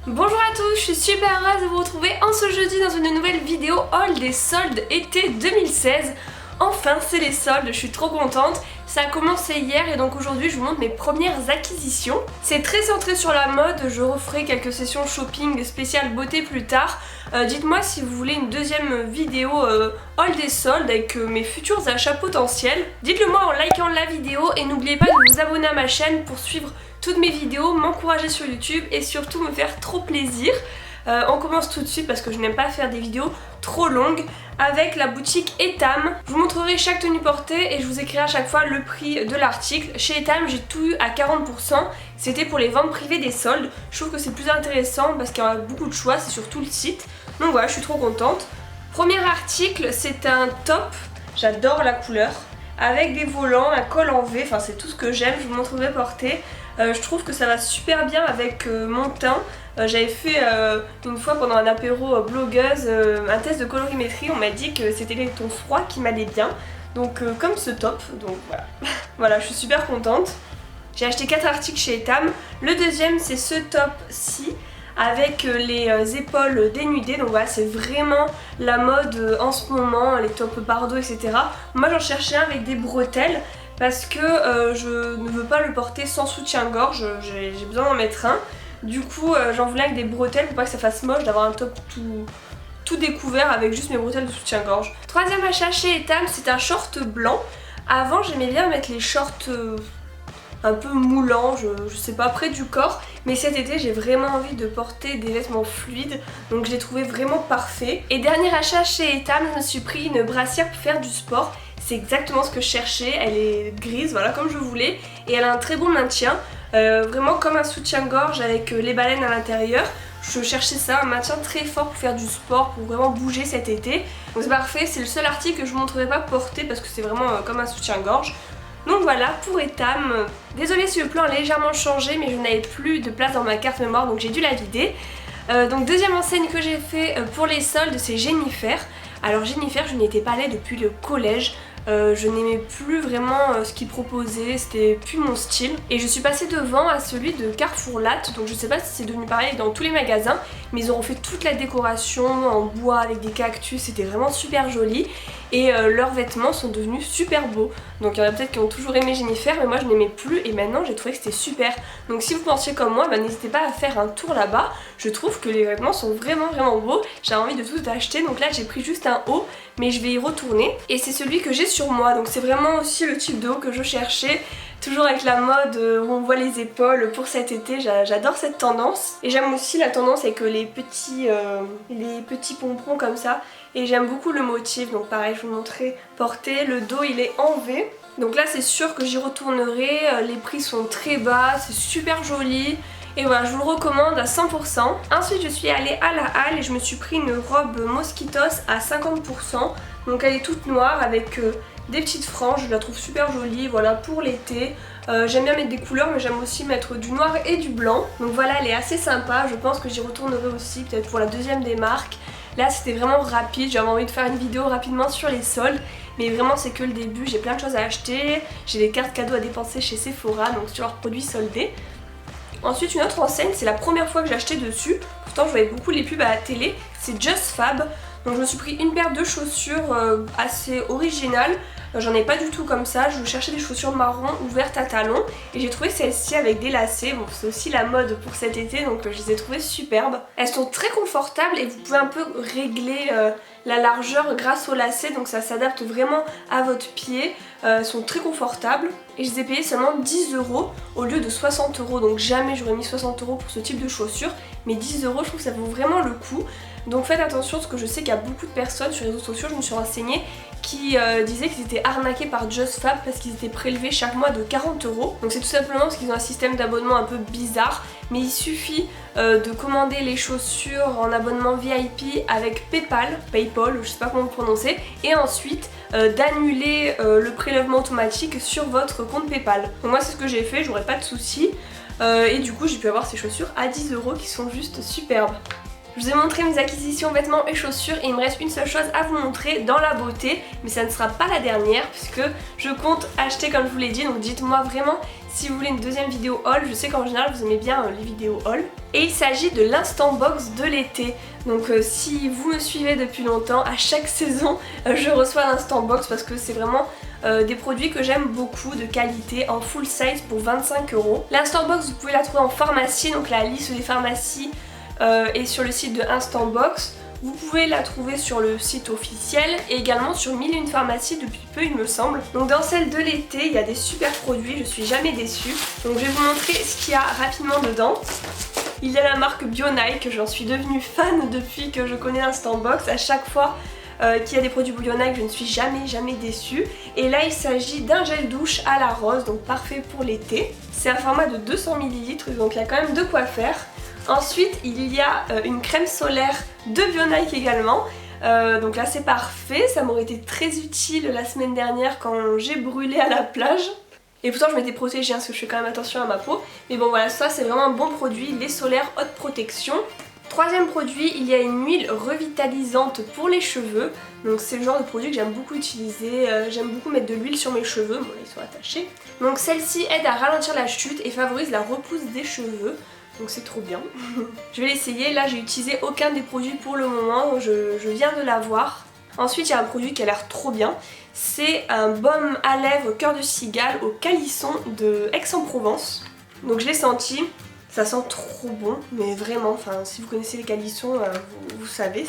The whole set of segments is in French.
Bonjour à tous, je suis super heureuse de vous retrouver en ce jeudi dans une nouvelle vidéo haul des soldes été 2016. Enfin c'est les soldes, je suis trop contente. Ça a commencé hier et donc aujourd'hui je vous montre mes premières acquisitions. C'est très centré sur la mode, je referai quelques sessions shopping spéciales beauté plus tard. Dites-moi si vous voulez une deuxième vidéo haul des soldes avec mes futurs achats potentiels. Dites-le moi en likant la vidéo et n'oubliez pas de vous abonner à ma chaîne pour suivre toutes mes vidéos, m'encourager sur YouTube et surtout me faire trop plaisir. On commence tout de suite parce que je n'aime pas faire des vidéos trop longues avec la boutique Etam. Je vous montrerai chaque tenue portée et je vous écrirai à chaque fois le prix de l'article. Chez Etam j'ai tout eu à 40%, c'était pour les ventes privées des soldes. Je trouve que c'est plus intéressant parce qu'il y a beaucoup de choix, c'est sur tout le site. Donc voilà, je suis trop contente. Premier article, c'est un top, j'adore la couleur, avec des volants, un col en V, enfin c'est tout ce que j'aime, je vous montrerai porter. Je trouve que ça va super bien avec mon teint. J'avais fait une fois pendant un apéro blogueuse un test de colorimétrie, on m'a dit que c'était les tons froids qui m'allaient bien. Donc comme ce top, donc voilà. Voilà, je suis super contente. J'ai acheté 4 articles chez Etam. Le deuxième c'est ce top-ci avec les épaules dénudées, donc voilà, c'est vraiment la mode en ce moment, les tops bardeaux, etc. Moi j'en cherchais un avec des bretelles parce que je ne veux pas le porter sans soutien-gorge, j'ai besoin d'en mettre un. Du coup j'en voulais avec des bretelles pour pas que ça fasse moche d'avoir un top tout découvert avec juste mes bretelles de soutien-gorge. Troisième achat chez Etam, c'est un short blanc. Avant j'aimais bien mettre les shorts un peu moulants, je sais pas, près du corps, mais cet été j'ai vraiment envie de porter des vêtements fluides, donc je l'ai trouvé vraiment parfait. Et dernier achat chez Etam, je me suis pris une brassière pour faire du sport. C'est exactement ce que je cherchais, elle est grise, voilà, comme je voulais, et elle a un très bon maintien, vraiment comme un soutien-gorge avec les baleines à l'intérieur. Je cherchais ça, un maintien très fort pour faire du sport, pour vraiment bouger cet été. Donc c'est parfait, c'est le seul article que je ne vous montrerai pas porter parce que c'est vraiment comme un soutien-gorge. Donc voilà pour Etam. Désolée si le plan a légèrement changé, mais je n'avais plus de place dans ma carte mémoire donc j'ai dû la vider. Donc deuxième enseigne que j'ai fait pour les soldes, c'est Jennifer. Alors Jennifer, je n'y étais pas allée depuis le collège. Je n'aimais plus vraiment ce qu'ils proposaient, c'était plus mon style. Et je suis passée devant à celui de Carrefour Latte, donc je sais pas si c'est devenu pareil dans tous les magasins, mais ils auront fait toute la décoration en bois avec des cactus, c'était vraiment super joli. Et leurs vêtements sont devenus super beaux. Donc il y en a peut-être qui ont toujours aimé Jennifer, mais moi je n'aimais plus et maintenant j'ai trouvé que c'était super. Donc si vous pensiez comme moi, bah, n'hésitez pas à faire un tour là-bas. Je trouve que les vêtements sont vraiment beaux. J'ai envie de tout acheter, donc là j'ai pris juste un haut, mais je vais y retourner. Et c'est celui que j'ai sur moi, donc c'est vraiment aussi le type de haut que je cherchais. Toujours avec la mode où on voit les épaules pour cet été, j'adore cette tendance. Et j'aime aussi la tendance avec les petits pompons comme ça. Et j'aime beaucoup le motif, donc pareil je vous le montrerai porté. Le dos il est en V. Donc là c'est sûr que j'y retournerai, les prix sont très bas, c'est super joli. Et voilà, je vous le recommande à 100%. Ensuite je suis allée à la halle et je me suis pris une robe Mosquitos à 50%. Donc elle est toute noire avec des petites franges, je la trouve super jolie, voilà, pour l'été. J'aime bien mettre des couleurs mais j'aime aussi mettre du noir et du blanc. Donc voilà, elle est assez sympa, je pense que j'y retournerai aussi peut-être pour la deuxième des marques. Là c'était vraiment rapide, j'avais envie de faire une vidéo rapidement sur les soldes. Mais vraiment c'est que le début, j'ai plein de choses à acheter. J'ai des cartes cadeaux à dépenser chez Sephora, donc sur leurs produits soldés. Ensuite une autre enseigne, c'est la première fois que j'ai acheté dessus. Pourtant je voyais beaucoup les pubs à la télé, c'est Just Fab. Donc je me suis pris une paire de chaussures assez originales. J'en ai pas du tout comme ça, je cherchais des chaussures marron ouvertes à talons et j'ai trouvé celle-ci avec des lacets. Bon, c'est aussi la mode pour cet été donc je les ai trouvées superbes. Elles sont très confortables et vous pouvez un peu régler la largeur grâce aux lacets, donc ça s'adapte vraiment à votre pied. Elles sont très confortables et je les ai payées seulement 10 € au lieu de 60 €, donc jamais j'aurais mis 60 € pour ce type de chaussures, mais 10 € je trouve que ça vaut vraiment le coup. Donc faites attention parce que je sais qu'il y a beaucoup de personnes sur les réseaux sociaux, je me suis renseignée, qui disaient qu'ils étaient arnaqués par Just Fab parce qu'ils étaient prélevés chaque mois de 40 €. Donc c'est tout simplement parce qu'ils ont un système d'abonnement un peu bizarre, mais il suffit de commander les chaussures en abonnement VIP avec PayPal, je sais pas comment vous prononcez, et ensuite d'annuler le prélèvement automatique sur votre compte PayPal. Donc moi c'est ce que j'ai fait, j'aurais pas de soucis. Et du coup j'ai pu avoir ces chaussures à 10 € qui sont juste superbes. Je vous ai montré mes acquisitions vêtements et chaussures et il me reste une seule chose à vous montrer dans la beauté, mais ça ne sera pas la dernière puisque je compte acheter comme je vous l'ai dit, donc dites-moi vraiment si vous voulez une deuxième vidéo haul. Je sais qu'en général vous aimez bien les vidéos haul. Et il s'agit de l'instant box de l'été. Donc si vous me suivez depuis longtemps, à chaque saison je reçois l'instant box parce que c'est vraiment des produits que j'aime beaucoup, de qualité, en full size pour 25 €. L'instant box vous pouvez la trouver en pharmacie, donc la liste des pharmacies est sur le site de Instant Box. Vous pouvez la trouver sur le site officiel et également sur 1001 pharmacies depuis peu il me semble. Donc dans celle de l'été il y a des super produits, je suis jamais déçue. Donc je vais vous montrer ce qu'il y a rapidement dedans. Il y a la marque Bionike, j'en suis devenue fan depuis que je connais Instant Box. À chaque fois qu'il y a des produits Bionike je ne suis jamais déçue. Et là il s'agit d'un gel douche à la rose, donc parfait pour l'été. C'est un format de 200 ml donc il y a quand même de quoi faire. Ensuite il y a une crème solaire de Bionike également, donc là c'est parfait, ça m'aurait été très utile la semaine dernière quand j'ai brûlé à la plage. Et pourtant je m'étais protégée parce que je fais quand même attention à ma peau. Mais bon voilà, ça c'est vraiment un bon produit, les solaires haute protection. Troisième produit, il y a une huile revitalisante pour les cheveux. Donc c'est le genre de produit que j'aime beaucoup utiliser, j'aime beaucoup mettre de l'huile sur mes cheveux, bon là ils sont attachés. Donc celle-ci aide à ralentir la chute et favorise la repousse des cheveux. Donc c'est trop bien. Je vais l'essayer, là j'ai utilisé aucun des produits pour le moment, je viens de l'avoir. Ensuite il y a un produit qui a l'air trop bien, c'est un baume à lèvres cœur de cigale au calisson de Aix-en-Provence. Donc je l'ai senti, ça sent trop bon, mais vraiment, enfin si vous connaissez les calissons, vous savez,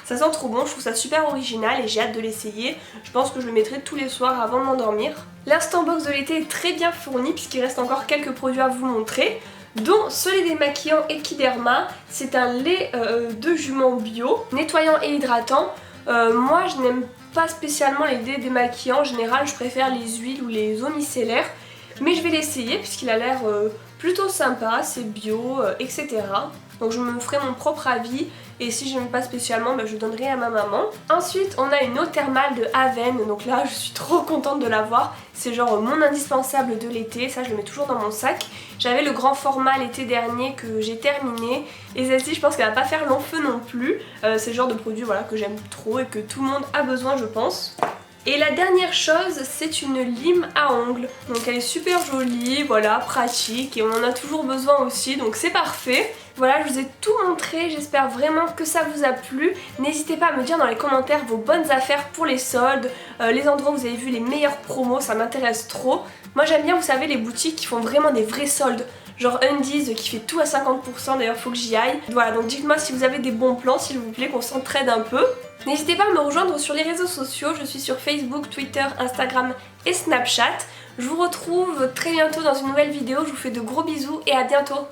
ça sent trop bon, je trouve ça super original et j'ai hâte de l'essayer. Je pense que je le mettrai tous les soirs avant de m'endormir. L'instant box de l'été est très bien fourni puisqu'il reste encore quelques produits à vous montrer, dont ce lait démaquillant Equiderma. C'est un lait de jument bio, nettoyant et hydratant. Moi je n'aime pas spécialement les laits démaquillants, en général je préfère les huiles ou les eaux micellaires. Mais je vais l'essayer puisqu'il a l'air plutôt sympa, c'est bio, etc. Donc je me ferai mon propre avis et si j'aime pas spécialement, je donnerai à ma maman. Ensuite on a une eau thermale de Aven, donc là je suis trop contente de l'avoir. C'est genre mon indispensable de l'été, ça je le mets toujours dans mon sac. J'avais le grand format l'été dernier que j'ai terminé et celle-ci je pense qu'elle va pas faire long feu non plus. C'est le genre de produit voilà, que j'aime trop et que tout le monde a besoin je pense. Et la dernière chose, c'est une lime à ongles. Donc elle est super jolie, voilà, pratique et on en a toujours besoin aussi, donc c'est parfait. Voilà, je vous ai tout montré, j'espère vraiment que ça vous a plu. N'hésitez pas à me dire dans les commentaires vos bonnes affaires pour les soldes, les endroits où vous avez vu les meilleures promos, ça m'intéresse trop. Moi j'aime bien, vous savez, les boutiques qui font vraiment des vrais soldes. Genre Undies qui fait tout à 50%, d'ailleurs faut que j'y aille. Voilà, donc dites-moi si vous avez des bons plans s'il vous plaît, qu'on s'entraide un peu. N'hésitez pas à me rejoindre sur les réseaux sociaux, je suis sur Facebook, Twitter, Instagram et Snapchat. Je vous retrouve très bientôt dans une nouvelle vidéo, je vous fais de gros bisous et à bientôt.